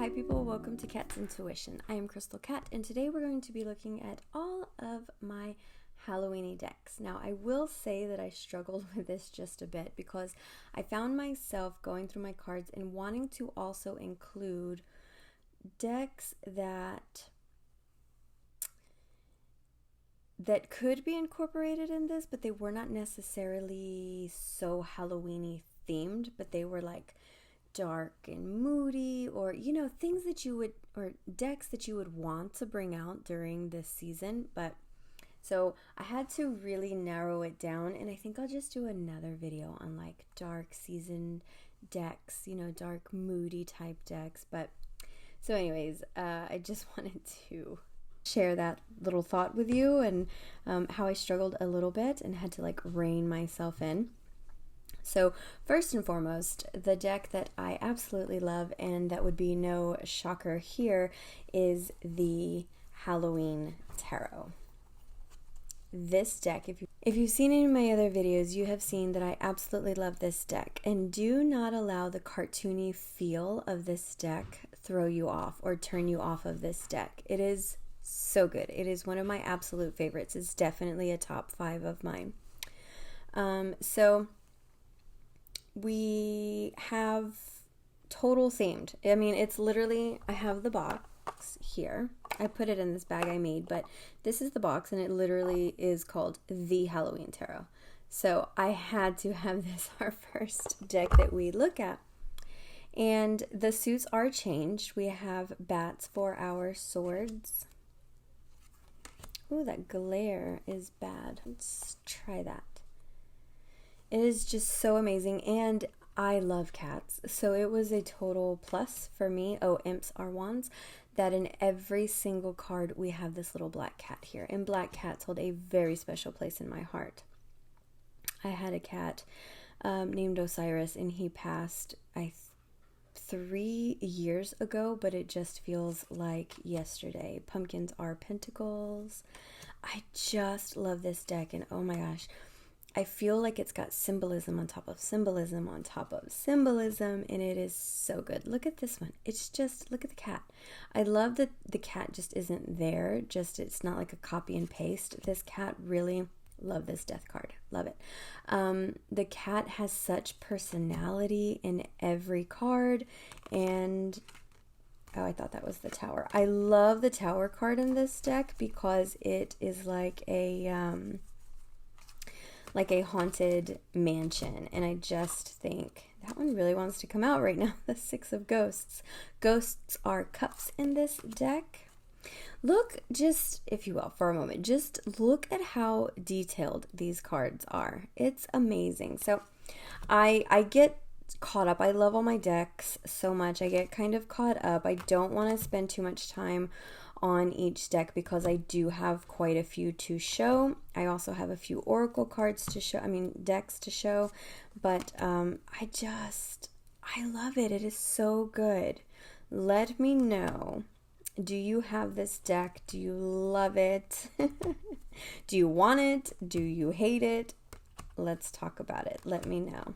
Hi people, welcome to Kat's Intuition. I am Krystal Kat, and today we're going to be looking at all of my Halloweeny decks. Now, I will say that I struggled with this just a bit because I found myself going through my cards and wanting to also include decks that could be incorporated in this, but they were not necessarily so Halloweeny themed, but they were like dark and moody, or things that you would, or decks that you would want to bring out during this season. But so I had to really narrow it down, and I think I'll just do another video on like dark season decks, dark moody type decks. But so anyways, I just wanted to share that little thought with you, and how I struggled a little bit and had to like rein myself in. So first and foremost, the deck that I absolutely love, and that would be no shocker here, is the Halloweeny Tarot. This deck, if you've seen any of my other videos, you have seen that I absolutely love this deck, and do not allow the cartoony feel of this deck throw you off or turn you off of this deck. It is so good. It is one of my absolute favorites. It's definitely a top 5 of mine. So we have total themed. I mean, it's literally, I have the box here. I put it in this bag I made, but this is the box, and it literally is called the Halloweeny Tarot. So I had to have this our first deck that we look at. And the suits are changed. We have bats for our swords. Ooh, that glare is bad. Let's try that. It is just so amazing, and I love cats, so it was a total plus for me. Oh, imps are wands, that in every single card we have this little black cat here, and black cats hold a very special place in my heart. I had a cat named Osiris, and he passed 3 years ago, but it just feels like yesterday. Pumpkins are pentacles. I just love this deck, and oh my gosh, I feel like it's got symbolism on top of symbolism on top of symbolism, and it is so good. Look at this one. It's just, look at the cat. I love that the cat just isn't there. Just, it's not like a copy and paste. This cat, really love this death card. Love it. The cat has such personality in every card, and oh, I thought that was the tower. I love the tower card in this deck because it is like a haunted mansion, and I just think that one really wants to come out right now. The 6 of Ghosts. Ghosts are cups in this deck. Look, just, if you will, for a moment, just look at how detailed these cards are. It's amazing. So I get caught up. I love all my decks so much. I get kind of caught up. I don't want to spend too much time on each deck because I do have quite a few to show. I also have a few oracle cards to show, decks to show, but I love it. It is so good. Let me know. Do you have this deck? Do you love it? Do you want it? Do you hate it? Let's talk about it. Let me know.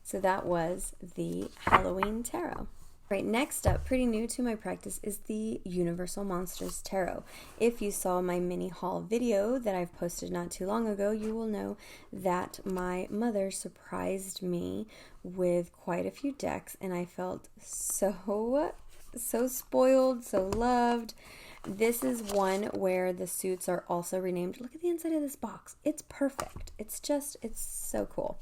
So that was the Halloweeny Tarot. Right, next up, pretty new to my practice, is the Universal Monsters Tarot. If you saw my mini haul video that I've posted not too long ago, you will know that my mother surprised me with quite a few decks, and I felt so spoiled, so loved. This is one where the suits are also renamed. Look at the inside of this box. It's perfect. It's so cool.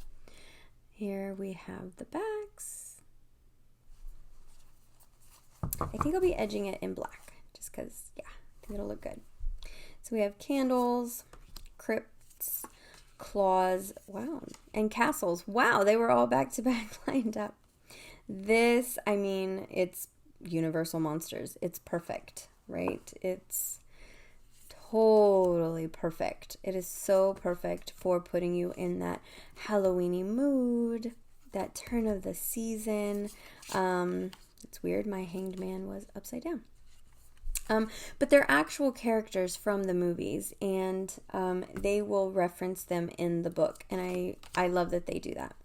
Here we have the backs. I think I'll be edging it in black just because, yeah, I think it'll look good. So we have candles, crypts, claws, wow, and castles. Wow, they were all back to back lined up. This, it's Universal Monsters. It's perfect, right? It's totally perfect. It is so perfect for putting you in that Halloweeny mood, that turn of the season. It's weird, my hanged man was upside down. But they're actual characters from the movies, and they will reference them in the book, and I love that they do that.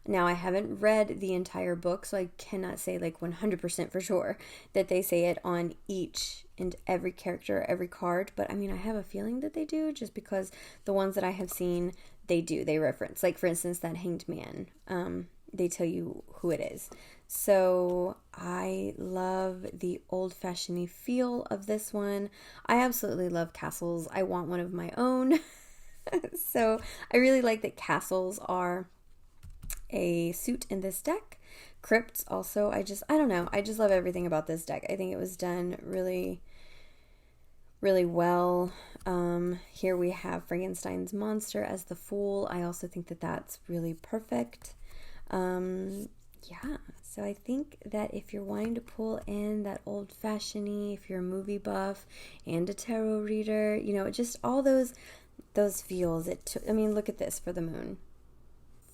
Now, I haven't read the entire book, so I cannot say like 100% for sure that they say it on each and every character, every card. But I mean, I have a feeling that they do, just because the ones that I have seen, they do. They reference, like for instance, that Hanged Man. They tell you who it is. So I love the old-fashioned feel of this one. I absolutely love castles. I want one of my own. So I really like that castles are a suit in this deck. Crypts also, I don't know. I just love everything about this deck. I think it was done really, really well. Here we have Frankenstein's monster as the Fool. I also think that that's really perfect. Yeah, so I think that if you're wanting to pull in that old-fashioned-y, if you're a movie buff and a tarot reader, you know, just all those feels. I mean, look at this for the moon.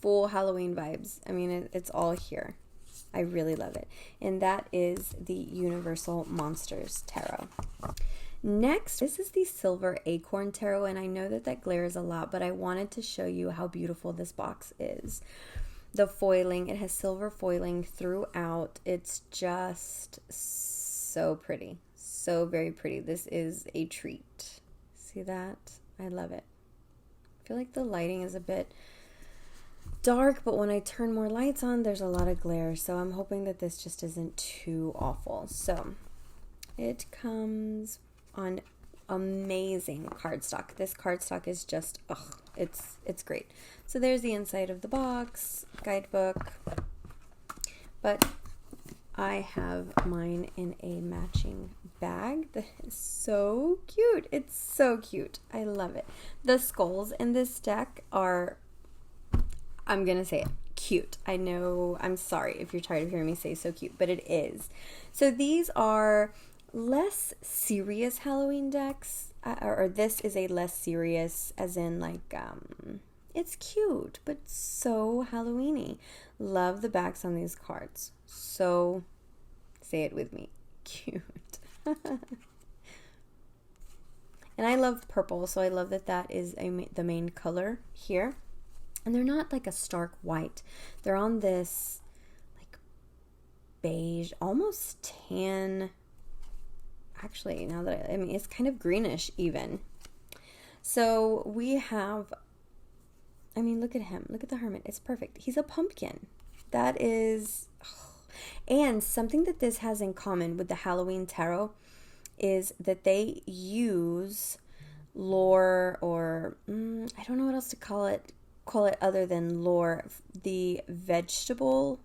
Full Halloween vibes. I mean, it's all here. I really love it. And that is the Universal Monsters Tarot. Next, this is the Silver Acorn Tarot, and I know that glares a lot, but I wanted to show you how beautiful this box is. The foiling, it has silver foiling throughout. It's just so pretty. So very pretty. This is a treat. See that? I love it. I feel like the lighting is a bit dark, but when I turn more lights on, there's a lot of glare. So I'm hoping that this just isn't too awful. So it comes on amazing cardstock. This cardstock is just, it's great. So there's the inside of the box, guidebook, but I have mine in a matching bag that is so cute. It's so cute. I love it. The skulls in this deck are, I'm gonna say it, cute. I know, I'm sorry if you're tired of hearing me say so cute, but it is. So these are less serious Halloween decks, or this is a less serious, as in like, it's cute, but so Halloweeny. Love the backs on these cards. So, say it with me, cute. And I love purple, so I love that is the main color here. And they're not like a stark white. They're on this like beige, almost tan. Actually, now that I mean, it's kind of greenish even. So we have, I mean, look at him. Look at the hermit. It's perfect. He's a pumpkin. That is, and something that this has in common with the Halloween Tarot is that they use lore, or I don't know what else to call it other than lore, the vegetable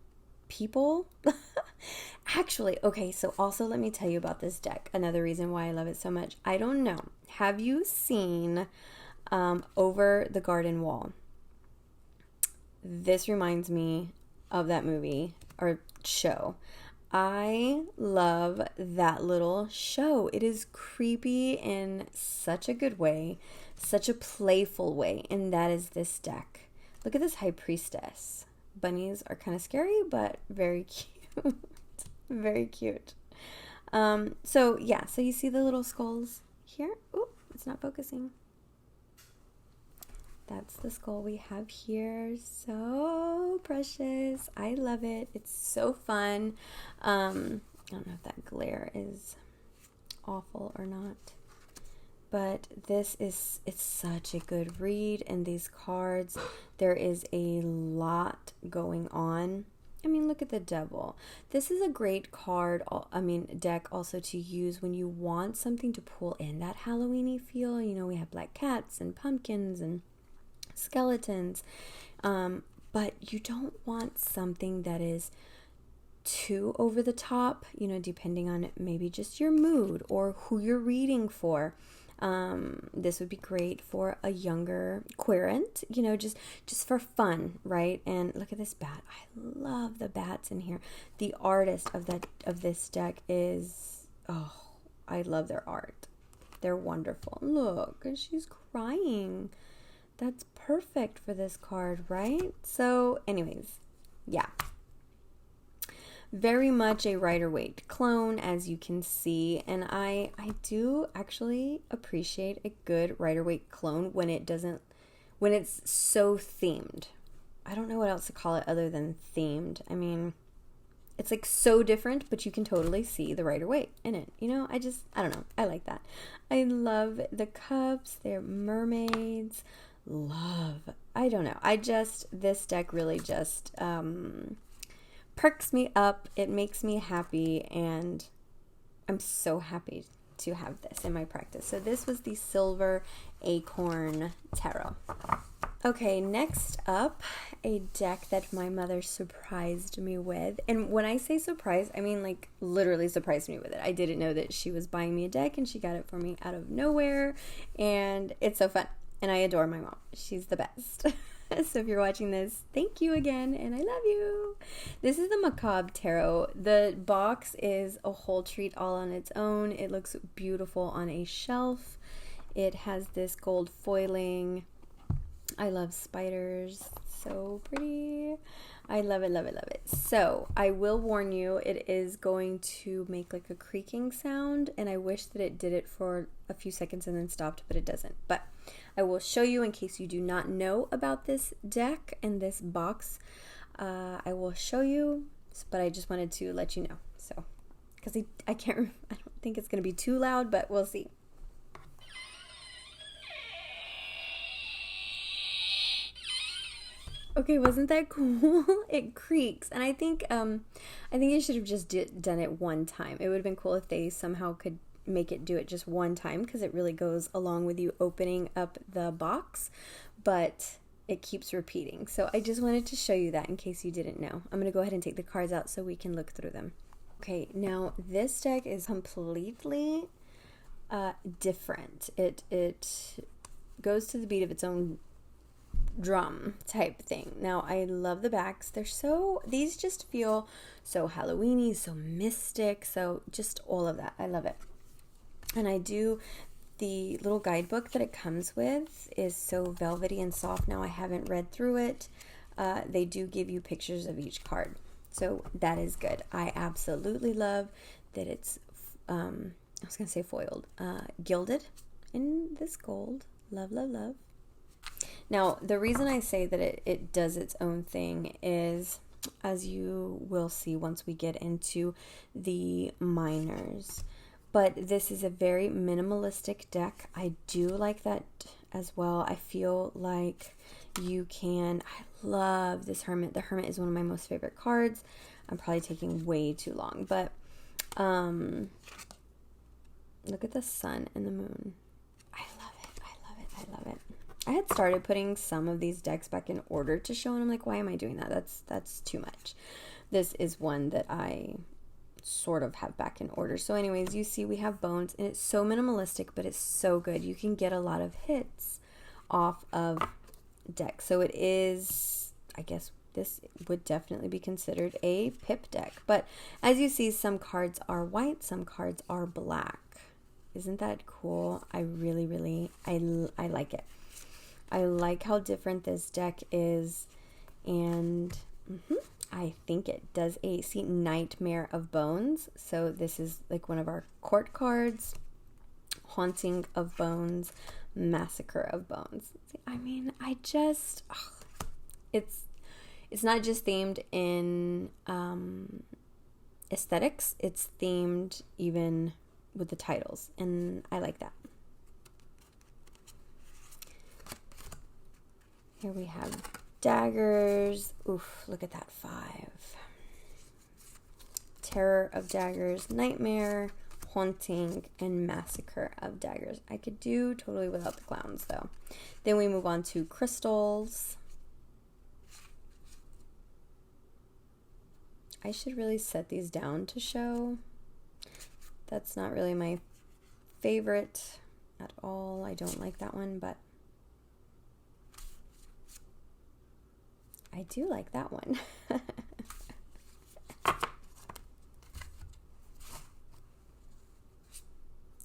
people. Actually, okay, so also let me tell you about this deck. Another reason why I love it so much. I don't know. Have you seen Over the Garden Wall? This reminds me of that movie or show. I love that little show. It is creepy in such a good way, such a playful way, and that is this deck. Look at this High Priestess. Bunnies are kind of scary, but very cute. Very cute. So yeah, so you see the little skulls here? Oh, it's not focusing. That's the skull we have here. So precious. I love it. It's so fun. I don't know if that glare is awful or not. But it's such a good read. And these cards, there is a lot going on. I mean, look at the devil. This is a great deck also to use when you want something to pull in that Halloweeny feel. You know, we have black cats and pumpkins and skeletons, but you don't want something that is too over the top, you know, depending on maybe just your mood or who you're reading for. This would be great for a younger querent, you know, just for fun, right? And look at this bat. I love the bats in here. The artist of this deck is, I love their art. They're wonderful. Look, and she's crying. That's perfect for this card, right? So anyways, yeah. Very much a Rider-Waite clone, as you can see. And I do actually appreciate a good Rider-Waite clone when it's so themed. I don't know what else to call it other than themed. I mean, it's like so different, but you can totally see the Rider-Waite in it. You know, I don't know. I like that. I love the cups. They're mermaids. I don't know. This deck really just perks me up. It makes me happy, and I'm so happy to have this in my practice. So this was the Silver Acorn Tarot. Okay, next up, a deck that my mother surprised me with. And when I say surprise, I mean like literally surprised me with it. I didn't know that she was buying me a deck, and she got it for me out of nowhere. And it's so fun. And I adore my mom. She's the best. So if you're watching this, thank you again, and I love you. This is the Maob Tarot. The box is a whole treat all on its own. It looks beautiful on a shelf. It has this gold foiling. I love spiders. So pretty. I love it, love it, love it. So I will warn you, it is going to make like a creaking sound, and I wish that it did it for a few seconds and then stopped, but it doesn't. But I will show you in case you do not know about this deck and this box. I will show you, but I just wanted to let you know. So, because I don't think it's going to be too loud, but we'll see. Okay, wasn't that cool? It creaks, and I think I should have just done it one time. It would have been cool if they somehow could make it do it just one time, because it really goes along with you opening up the box, but it keeps repeating. So I just wanted to show you that in case you didn't know. I'm going to go ahead and take the cards out so we can look through them. Okay, now this deck is completely different. It goes to the beat of its own drum type thing. Now I love the backs. These just feel so Halloweeny, so mystic, so just all of that. I love it. And the little guidebook that it comes with is so velvety and soft. Now I haven't read through it. They do give you pictures of each card, so that is good. I absolutely love that it's I was gonna say foiled, gilded in this gold. Love, love, love. Now, the reason I say that it does its own thing is, as you will see once we get into the minors. But this is a very minimalistic deck. I do like that as well. I feel like I love this Hermit. The Hermit is one of my most favorite cards. I'm probably taking way too long, but look at the sun and the moon. I love it. I love it. I love it. I had started putting some of these decks back in order to show, and I'm like, why am I doing that? That's too much. This is one that I sort of have back in order. So anyways, you see we have bones, and it's so minimalistic, but it's so good. You can get a lot of hits off of decks. So it is, I guess this would definitely be considered a pip deck. But as you see, some cards are white, some cards are black. Isn't that cool? I really, really, I like it. I like how different this deck is, and I think it does see Nightmare of Bones. So this is like one of our court cards. Haunting of Bones, Massacre of Bones. I mean, it's not just themed in aesthetics, it's themed even with the titles, and I like that. Here we have daggers. Oof, look at that 5. Terror of Daggers, Nightmare, Haunting, and Massacre of Daggers. I could do totally without the clowns though. Then we move on to crystals. I should really set these down to show. That's not really my favorite at all. I don't like that one, but I do like that one.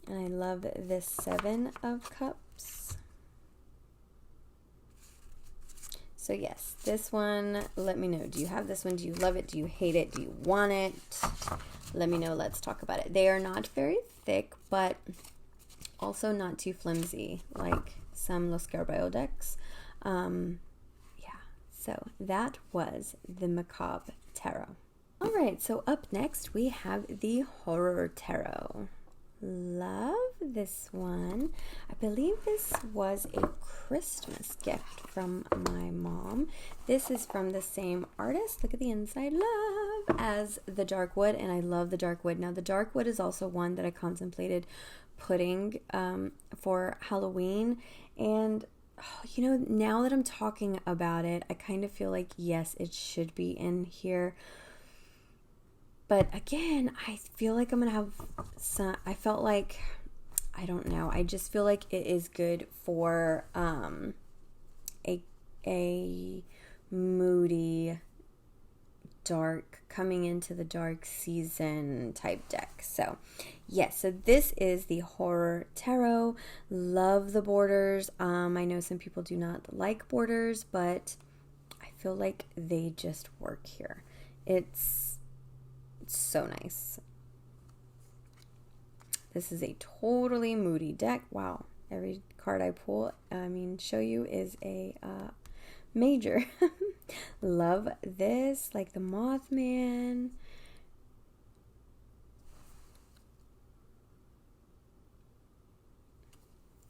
And I love this 7 of Cups. So yes, this one, let me know. Do you have this one? Do you love it? Do you hate it? Do you want it? Let me know. Let's talk about it. They are not very thick, but also not too flimsy like some Los Carballo decks. So that was the Macabre Tarot. All right, so up next we have the Horror Tarot. Love this one. I believe this was a Christmas gift from my mom. This is from the same artist, look at the inside, love, as the Dark Wood, and I love the Dark Wood. Now the Dark Wood is also one that I contemplated putting for Halloween, and you know, now that I'm talking about it, I kind of feel like yes, it should be in here. But again, I feel like I'm going to have some, I felt like, I don't know, I just feel like it is good for a moody, dark, coming into the dark season type deck. So yes, so this is the Horror Tarot. Love the borders. I know some people do not like borders, but I feel like they just work here. It's so nice. This is a totally moody deck. Wow, every card I pull, show you is a major. Love this, like the Mothman.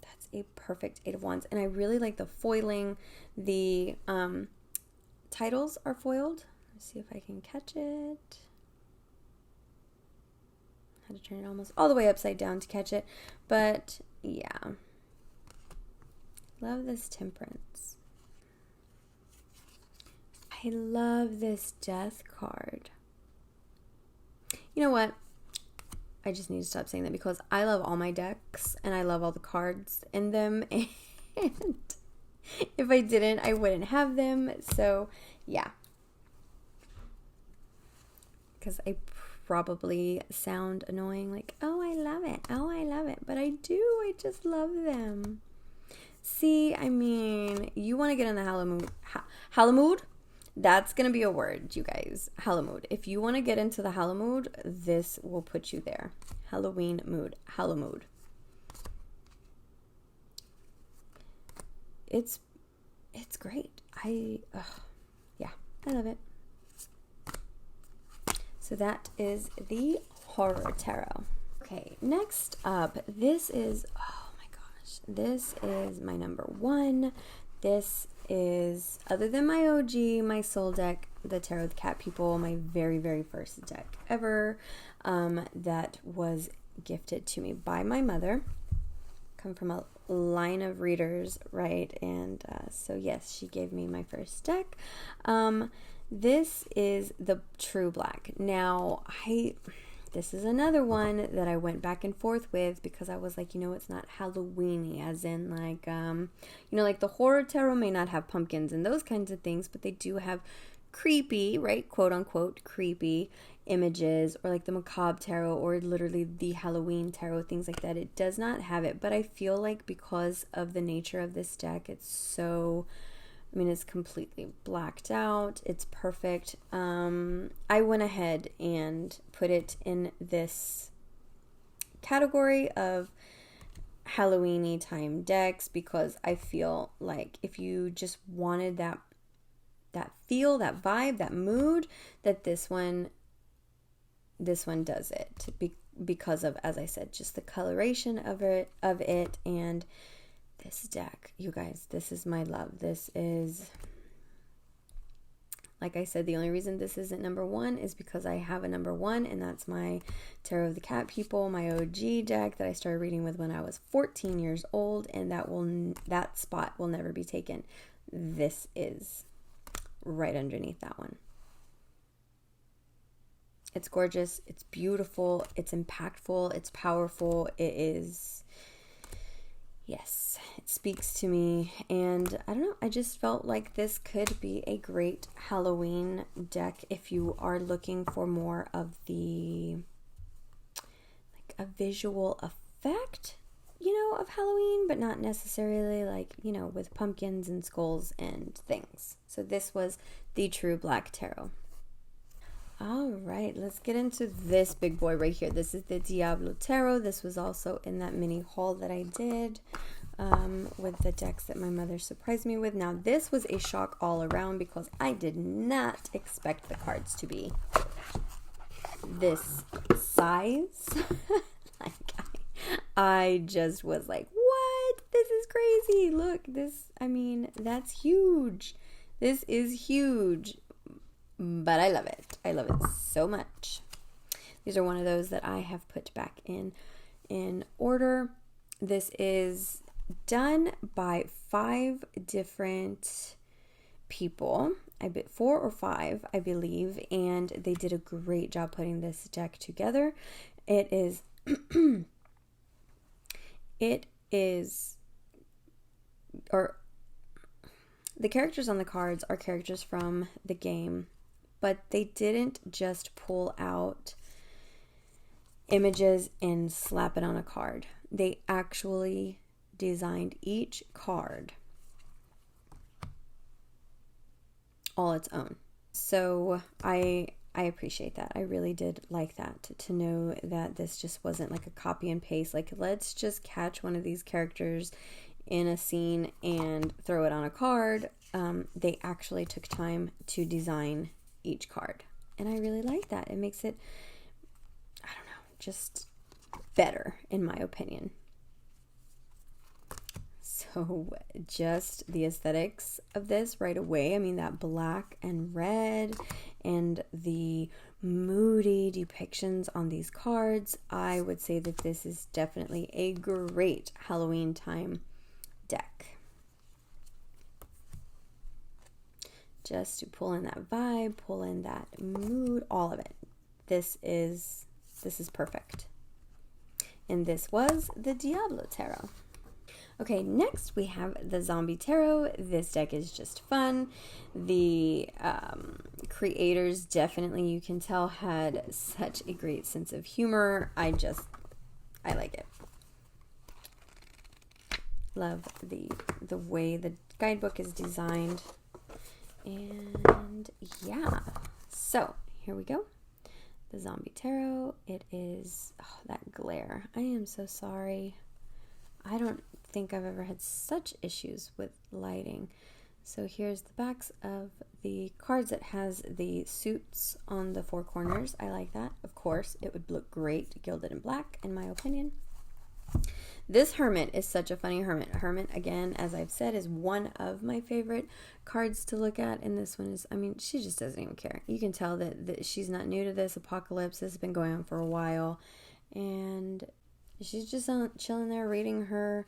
That's a perfect Eight of Wands, and I really like the foiling. The titles are foiled. Let's see if I can catch it. To turn it almost all the way upside down to catch it, but yeah, love this Temperance. I love this Death card. You know what, I just need to stop saying that because I love all my decks and I love all the cards in them, and if I didn't, I wouldn't have them. So yeah, because I probably sound annoying, like, oh, I love it, oh, I love it, but I just love them. See, I mean, you want to get in the HalloMood, that's gonna be a word, you guys. HalloMood. If you want to get into the HalloMood, this will put you there. Halloween mood, HalloMood. It's great. Yeah, I love it. So that is the Horror Tarot. Okay, next up, this is, oh my gosh, this is my number one. This is, other than my OG, my soul deck, the Tarot of the Cat People, my very, very first deck ever, that was gifted to me by my mother. Come from a line of readers, right? And so yes, she gave me my first deck. This is the True Black. Now, this is another one that I went back and forth with because I was like, you know, it's not Halloweeny, as in like, like the Horror Tarot may not have pumpkins and those kinds of things, but they do have creepy, right, quote unquote, creepy images, or like the Macabre Tarot, or literally the Halloween Tarot, things like that. It does not have it, but I feel like because of the nature of this deck, it's so... it's completely blacked out. It's perfect. I went ahead and put it in this category of Halloweeny time decks because I feel like if you just wanted that feel, that vibe, that mood, that this one does it because of, as I said, just the coloration of it, and this deck, you guys, this is my love. This is, like I said, the only reason this isn't number one is because I have a number one, and that's my Tarot of the Cat People, my OG deck that I started reading with when I was 14 years old, and that spot will never be taken. This is right underneath that one. It's gorgeous, it's beautiful, it's impactful, it's powerful, it is... Yes, it speaks to me, and I don't know, I just felt like this could be a great Halloween deck if you are looking for more of the, like, a visual effect, of Halloween, but not necessarily like, with pumpkins and skulls and things. So this was the True Black Tarot. All right, let's get into this big boy right here. This is the Diablo Tarot. This was also in that mini haul that I did. with the decks that my mother surprised me with. Now, this was a shock all around because I did not expect the cards to be this size. Like, I just was like, what? This is crazy. Look, this, I mean, that's huge. This is huge, but I love it. I love it so much. These are one of those that I have put back in order. This is done by 5 different people. 4 or 5, I believe, and they did a great job putting this deck together. It is or the characters on the cards are characters from the game, but they didn't just pull out images and slap it on a card. They actually designed each card all its own. So I appreciate that. I really did like that, to know that this just wasn't like a copy and paste, like let's just catch one of these characters in a scene and throw it on a card. They actually took time to design each card, and I really like that. It makes it, I don't know, just better in my opinion. So just the aesthetics of this right away, I mean, that black and red and the moody depictions on these cards, I would say that this is definitely a great Halloween time deck. Just to pull in that vibe, pull in that mood, all of it. This is perfect. And this was the Diablo Tarot. Okay, next we have the Zombie Tarot. This deck is just fun. The creators definitely, you can tell, had such a great sense of humor. I like it. Love the way the guidebook is designed. And yeah, so here we go. The Zombie Tarot. It is, oh, that glare. I am so sorry. I don't think I've ever had such issues with lighting. So here's the backs of the cards. It has the suits on the 4 corners. I like that. Of course, it would look great gilded in black, in my opinion. This Hermit is such a funny Hermit. Hermit, again, as I've said, is one of my favorite cards to look at. And this one is, I mean, she just doesn't even care. You can tell that she's not new to this. Apocalypse has been going on for a while. And she's just chilling there reading her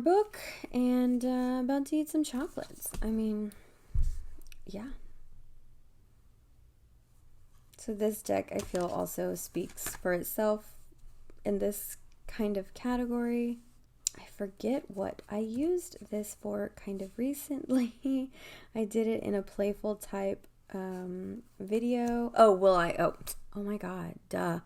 book and about to eat some chocolates. I mean, yeah. So this deck, I feel, also speaks for itself in this kind of category. I forget what I used this for kind of recently. I did it in a playful type video. Oh my god, duh.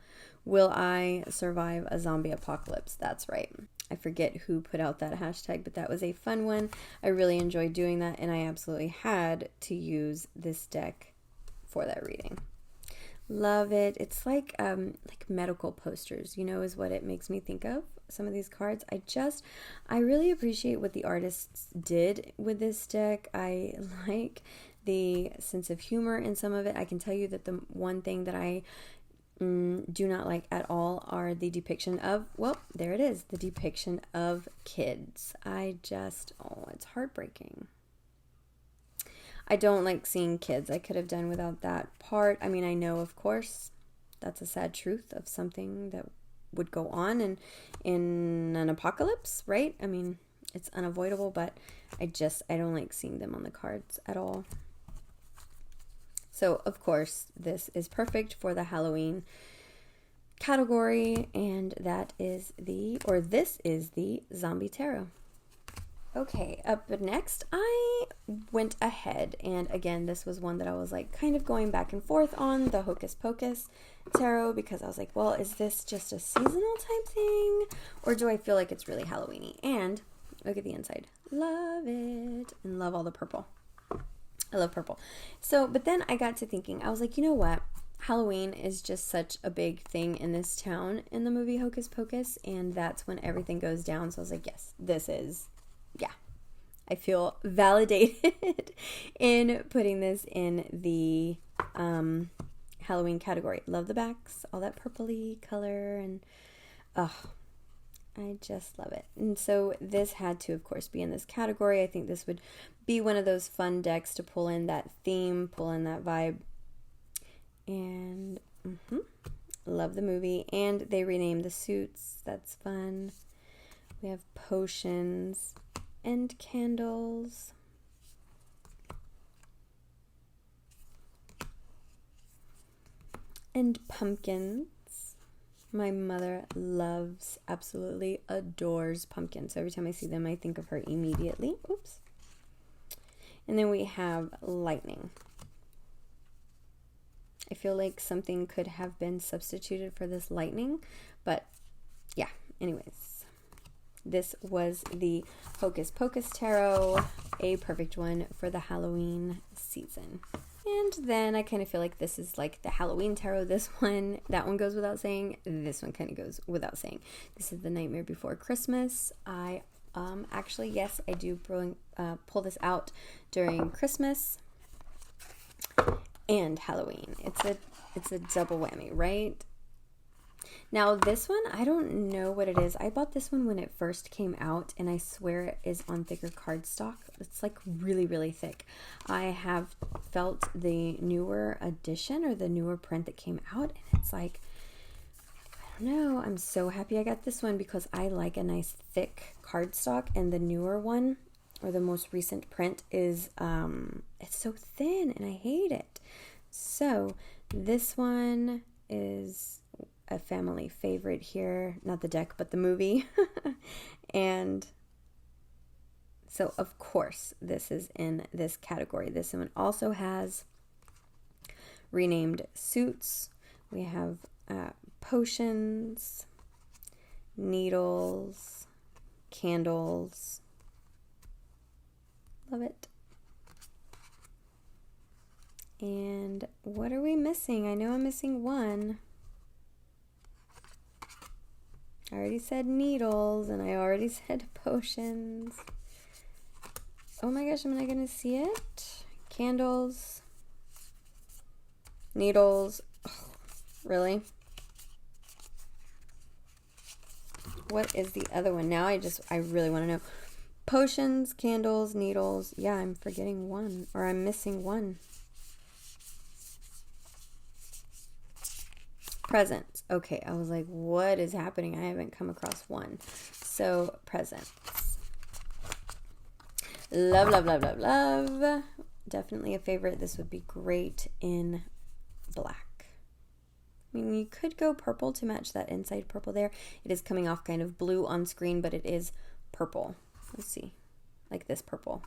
Will I survive a zombie apocalypse? That's right. I forget who put out that hashtag, but that was a fun one. I really enjoyed doing that, and I absolutely had to use this deck for that reading. Love it. It's like medical posters, is what it makes me think of. Some of these cards, I really appreciate what the artists did with this deck. I like the sense of humor in some of it. I can tell you that the one thing that I do not like at all are the depiction of, well, there it is, the depiction of kids. It's heartbreaking. I don't like seeing kids. I could have done without that part. I mean, I know, of course, that's a sad truth of something that would go on in an apocalypse, right? I mean, it's unavoidable, but I don't like seeing them on the cards at all. So, of course, this is perfect for the Halloween category, and this is the Zombie Tarot. Okay, up next, I went ahead, and again, this was one that I was like kind of going back and forth on, the Hocus Pocus Tarot, because I was like, well, is this just a seasonal type thing, or do I feel like it's really Halloween-y? And look at the inside. Love it, and love all the purple. I love purple. So, but then I got to thinking, I was like, you know what? Halloween is just such a big thing in this town in the movie Hocus Pocus, and that's when everything goes down. So I was like, yes, this is, yeah. I feel validated in putting this in the Halloween category. Love the backs, all that purpley color, and oh, I just love it. And so this had to, of course, be in this category. I think this would be one of those fun decks to pull in that theme, pull in that vibe. And love the movie. And they renamed the suits. That's fun. We have potions and candles. And pumpkins. My mother loves, absolutely adores pumpkins. So every time I see them, I think of her immediately. Oops. And then we have lightning. I feel like something could have been substituted for this lightning, but yeah, anyways. This was the Hocus Pocus Tarot, a perfect one for the Halloween season. And then I kind of feel like this is like the Halloween Tarot. This one, that one goes without saying. This one kind of goes without saying. This is the Nightmare Before Christmas. I actually, yes, I do pull this out during Christmas and Halloween. It's a double whammy, right? Now this one, I don't know what it is. I bought this one when it first came out, and I swear it is on thicker cardstock. It's like really, really thick. I have felt the newer edition or the newer print that came out, and it's like, I don't know. I'm so happy I got this one because I like a nice thick cardstock, and the newer one or the most recent print is it's so thin and I hate it. So this one is a family favorite here, not the deck but the movie. And so of course this is in this category. This one also has renamed suits. We have potions, needles, candles. Love it. And what are we missing? I know I'm missing one. I already said needles, and I already said potions. Oh my gosh, am I going to see it? Candles. Needles. Oh, really? What is the other one? Now I really want to know. Potions, candles, needles. Yeah, I'm forgetting one, or I'm missing one. Presents. Okay, I was like, what is happening? I haven't come across one. So, presents. Love, love, love, love, love. Definitely a favorite. This would be great in black. I mean, you could go purple to match that inside purple there. It is coming off kind of blue on screen, but it is purple. Let's see. Like this purple.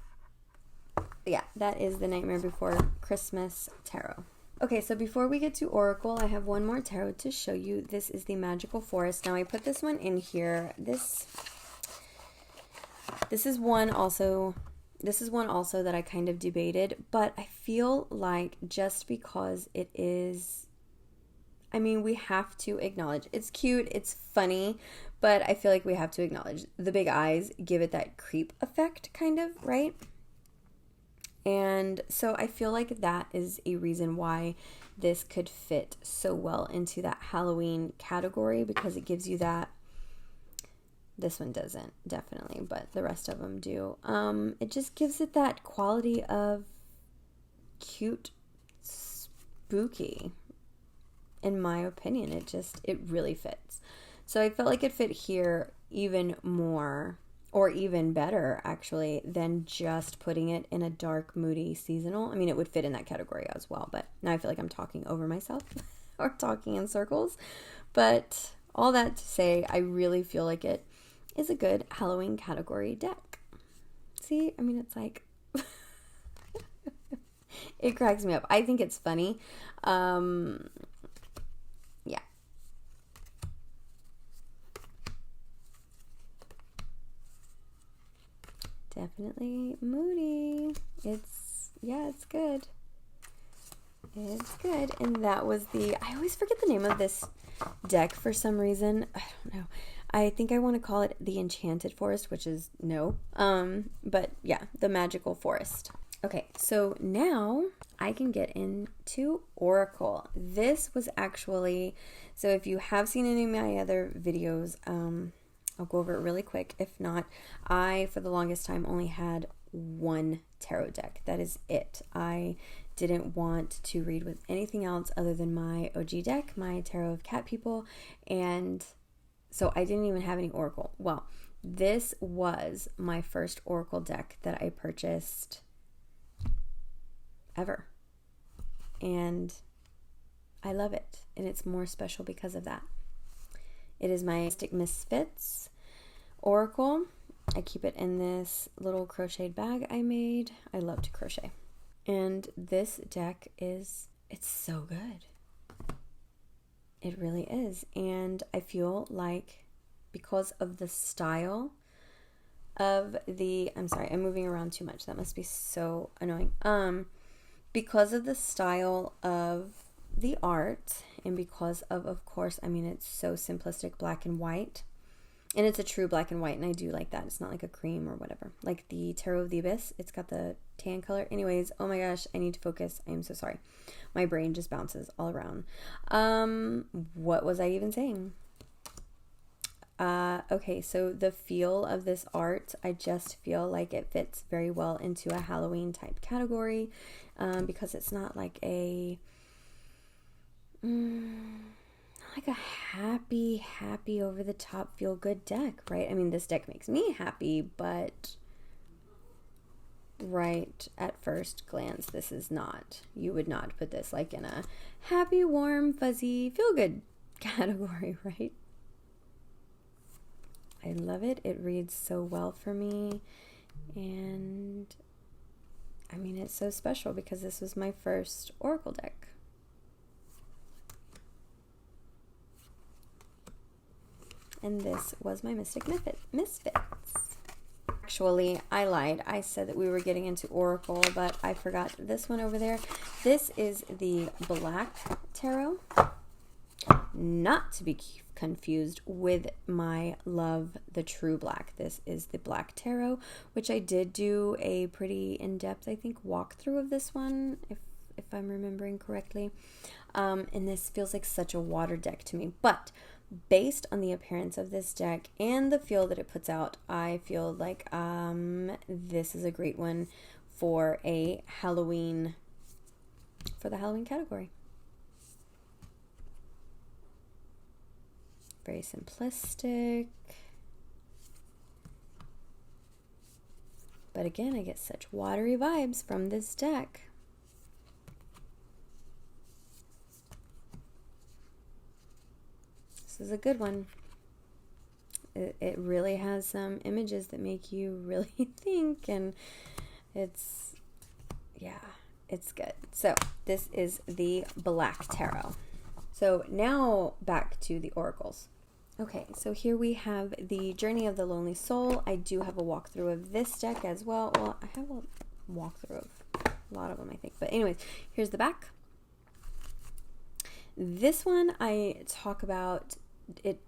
Yeah, that is the Nightmare Before Christmas Tarot. Okay, so before we get to Oracle, I have one more tarot to show you. This is the Magical Forest. Now, I put this one in here. This is one also that I kind of debated, but I feel like just because it is, I mean, we have to acknowledge it's cute, it's funny, but I feel like we have to acknowledge the big eyes give it that creep effect, kind of, right? And so I feel like that is a reason why this could fit so well into that Halloween category, because it gives you that. This one doesn't, definitely, but the rest of them do. It just gives it that quality of cute, spooky. In my opinion, it really fits. So I felt like it fit here even more, or even better, actually, than just putting it in a dark, moody, seasonal. I mean, it would fit in that category as well, but now I feel like I'm talking over myself or talking in circles. But all that to say, I really feel like it is a good Halloween category deck. See, I mean, it's like, it cracks me up. I think it's funny. Yeah. Definitely moody. It's good. It's good. And that was I always forget the name of this deck for some reason. I don't know. I think I want to call it the Enchanted Forest, which is no. But yeah, the Magical Forest. Okay, so now I can get into Oracle. This was actually, so if you have seen any of my other videos, I'll go over it really quick. If not, I, for the longest time, only had one tarot deck. That is it. I didn't want to read with anything else other than my OG deck, my Tarot of Cat People, and so I didn't even have any Oracle. Well, this was my first Oracle deck that I purchased ever. And I love it. And it's more special because of that. It is my Misfits Oracle. I keep it in this little crocheted bag I made. I love to crochet. And this deck it's so good. It really is. And I feel like because of the style of I'm sorry, I'm moving around too much. That must be so annoying. Because of the style of the art and because of course, I mean, it's so simplistic, black and white. And it's a true black and white, and I do like that. It's not like a cream or whatever. Like the Tarot of the Abyss, it's got the tan color. Anyways, oh my gosh, I need to focus. I am so sorry. My brain just bounces all around. What was I even saying? Okay, so the feel of this art, I just feel like it fits very well into a Halloween type category, because it's not like a happy over the top feel good deck, right? I mean, this deck makes me happy, but right at first glance, this is not. You would not put this like in a happy, warm, fuzzy, feel good category, right? I love it. It reads so well for me. And I mean, it's so special because this was my first Oracle deck. And this was my Mystic Misfits. Actually, I lied. I said that we were getting into Oracle, but I forgot this one over there. This is the Black Tarot. Not to be confused with my love, the True Black. This is the Black Tarot, which I did do a pretty in-depth, I think, walkthrough of this one, if I'm remembering correctly. And this feels like such a water deck to me. But based on the appearance of this deck and the feel that it puts out, I feel like this is a great one for a Halloween, for the Halloween category. Very simplistic. But again, I get such watery vibes from this deck. This is a good one. It really has some images that make you really think, and it's good. So this is the Black Tarot. So now back to the oracles. Okay, so here we have the Journey of the Lonely Soul. I do have a walkthrough of this deck as well. Well, I have a walkthrough of a lot of them, I think. But anyways, here's the back. This one I talk about it.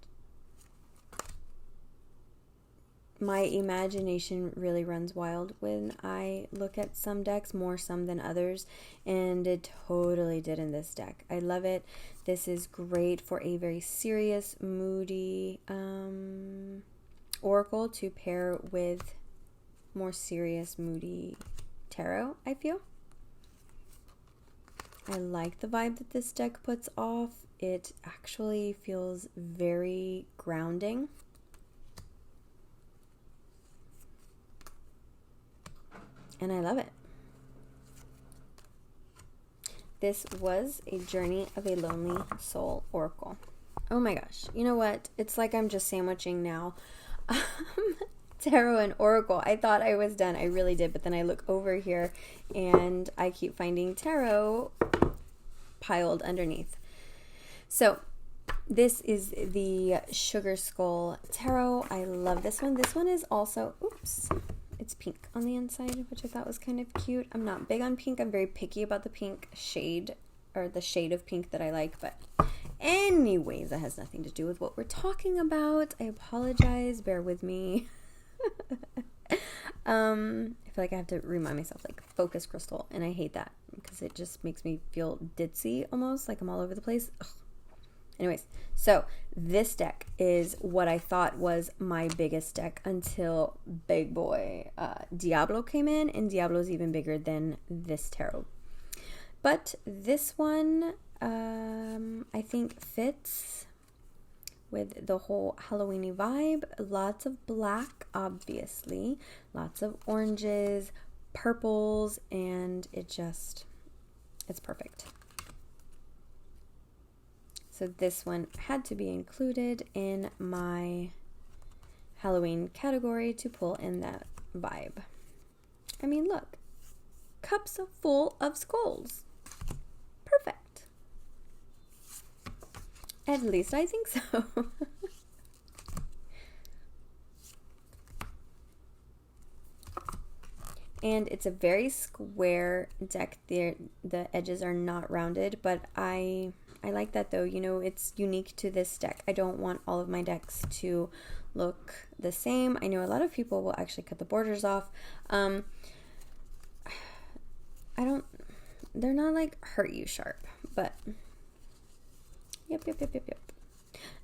My imagination really runs wild when I look at some decks, more some than others, and it totally did in this deck. I love it. This is great for a very serious, moody oracle to pair with more serious, moody tarot, I feel. I like the vibe that this deck puts off. It actually feels very grounding. And I love it. This was a Journey of a Lonely Soul Oracle. Oh my gosh. You know what? It's like I'm just sandwiching now. Tarot and Oracle. I thought I was done. I really did. But then I look over here and I keep finding Tarot piled underneath. So this is the Sugar Skull Tarot. I love this one. This one is also, oops, it's pink on the inside, which I thought was kind of cute. I'm not big on pink. I'm very picky about the pink shade or the shade of pink that I like. But anyways, that has nothing to do with what we're talking about. I apologize. Bear with me. I feel like I have to remind myself, like, focus, Krystal, and I hate that because it just makes me feel ditzy almost, like I'm all over the place. Ugh. Anyways, so this deck is what I thought was my biggest deck until big boy Diablo came in, and Diablo is even bigger than this tarot. But this one, I think fits with the whole Halloweeny vibe. Lots of black, obviously, lots of oranges, purples, and it's perfect. So this one had to be included in my Halloween category to pull in that vibe. I mean, look, cups full of skulls. Perfect. At least I think so. And it's a very square deck. The edges are not rounded, but I like that though. You know, it's unique to this deck. I don't want all of my decks to look the same. I know a lot of people will actually cut the borders off. They're not like hurt you sharp, but yep.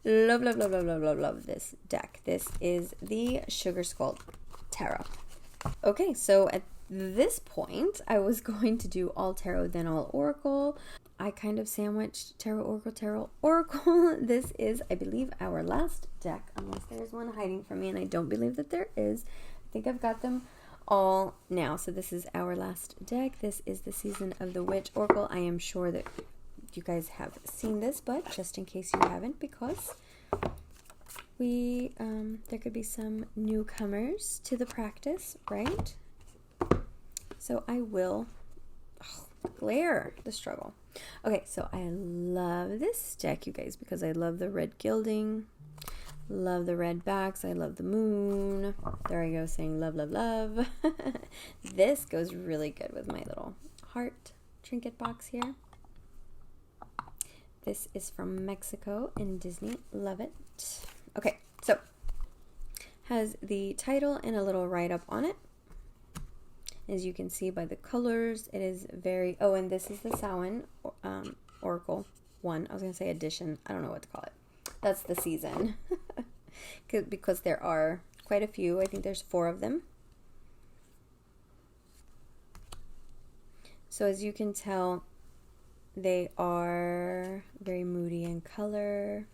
Love this deck. This is the Sugar Skull Tarot. Okay, so at this point, I was going to do all tarot, then all oracle. I kind of sandwiched tarot, oracle. This is, I believe, our last deck, unless there's one hiding from me, and I don't believe that there is. I think I've got them all now. So this is our last deck. This is the Season of the Witch Oracle. I am sure that you guys have seen this, but just in case you haven't, because there could be some newcomers to the practice, right? So I will glare the struggle. Okay, so I love this deck, you guys, because I love the red gilding, love the red backs, I love the moon. There I go, saying love, love, love. This goes really good with my little heart trinket box here. This is from Mexico in Disney. Love it. Okay, so has the title and a little write-up on it. As you can see by the colors, it is very... Oh, and this is the Samhain Oracle 1. I was going to say edition. I don't know what to call it. That's the season. Because there are quite a few. I think there's 4 of them. So as you can tell, they are very moody in color.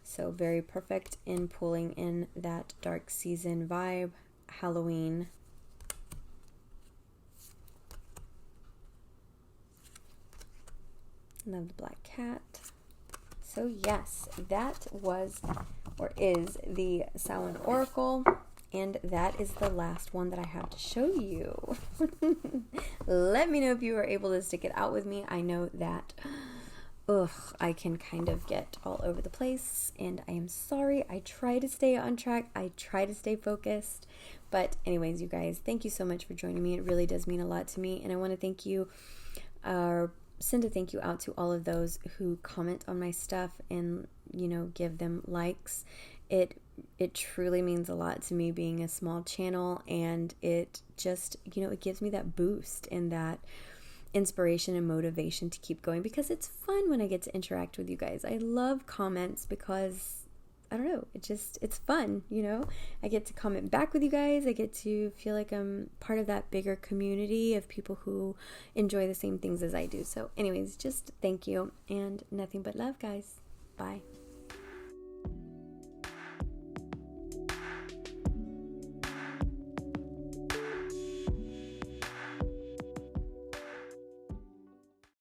So very perfect in pulling in that dark season vibe, Halloween. Love the black cat. So yes, that was or is the Samhain Oracle, and that is the last one that I have to show you. Let me know if you were able to stick it out with me. I know that I can kind of get all over the place, and I am sorry. I try to stay on track. I try to stay focused. But anyways, you guys, thank you so much for joining me. It really does mean a lot to me, and I want to thank you, send a thank you out to all of those who comment on my stuff and, you know, give them likes. It truly means a lot to me, being a small channel, and it just, you know, it gives me that boost and that inspiration and motivation to keep going, because it's fun when I get to interact with you guys. I love comments because, I don't know, it's fun, you know. I get to comment back with you guys. I get to feel like I'm part of that bigger community of people who enjoy the same things as I do. So anyways, just thank you, and nothing but love, guys. Bye.